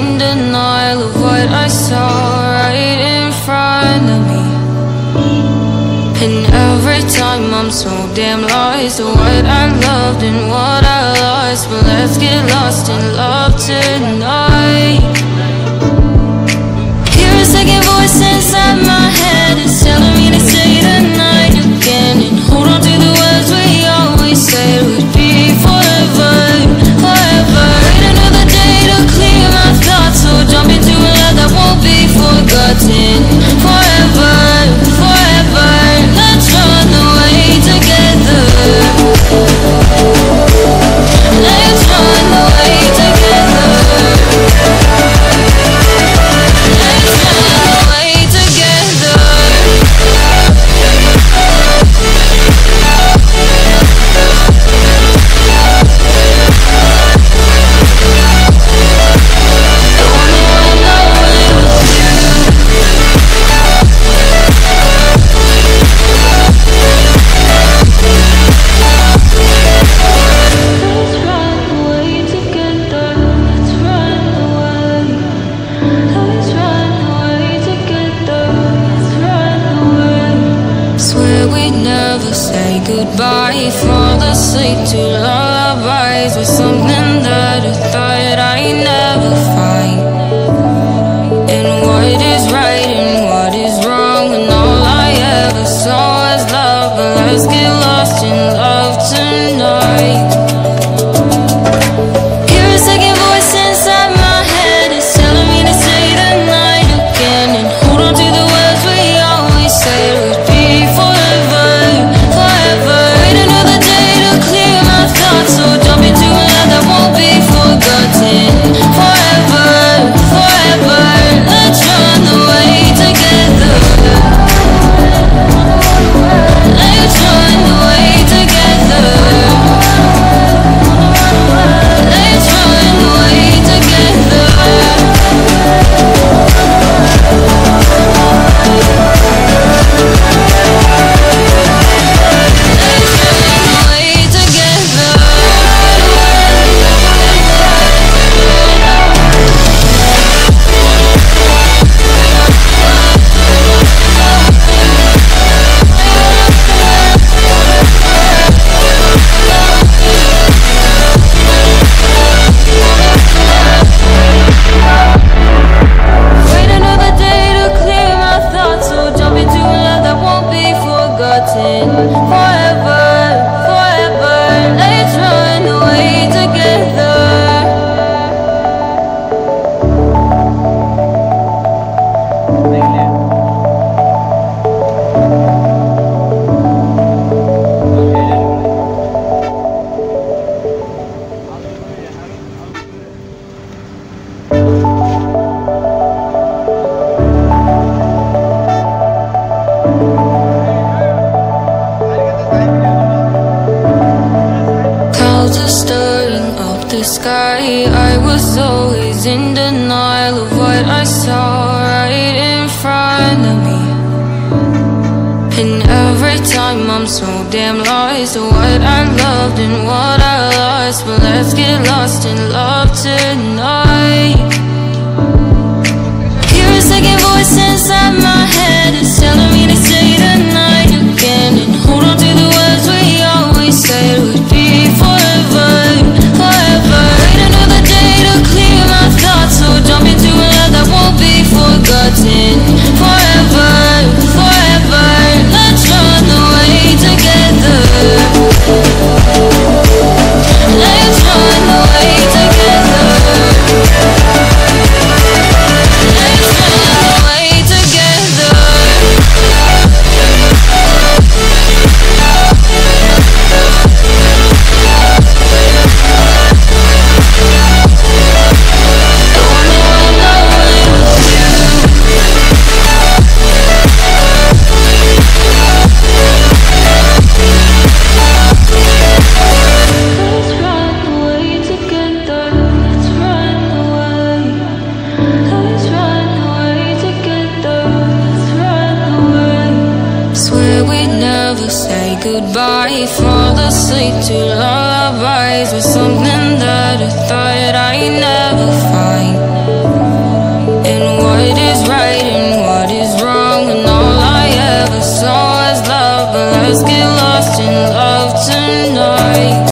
in denial of what I saw right in front of me. And every time I'm so damn lost to what I loved and what I lost. But let's get lost in love tonight. Hear a second voice inside my head, it's telling me to stay the night again and hold on to the words we always said would be forever, forever. Wait another day to clear my thoughts, so jump into a love that won't be forgotten. Forever, forever. Let's run away together. Let's run away together. Let's run away together. Goodbye, fall asleep to lullabies with something that I thought I'd never find. And what is right and what is wrong, and all I ever saw was love. But let's get lost in love tonight. Hear a second voice inside my head, it's telling me to stay the night again and hold on to the words we always said would be forever, forever. Wait another day to clear my thoughts, so jump into a love that won't be forgotten. Forever, forever. Let's run away together. Let's run away together. Let's run away together. Wait another day to clear my thoughts, so jump into a love that won't be forgotten. Forever, forever. Let's run away together. Clouds are stirring up the sky. I was always in denial of what I saw right in front of me. And every time I'm so damn lost to what I loved and what I lost. But let's get lost in love tonight. Hear a second voice inside my head, it's telling me to stay the night again and hold on to the words we always said would be forever, forever. Wait another day to clear my thoughts, so jump into a love that won't be forgotten. Forever, forever. Let's run away together. Let's run away together. Let's run away together. Goodbye, fall asleep to lullabies with something that I thought I'd never find. Let's get lost in love tonight.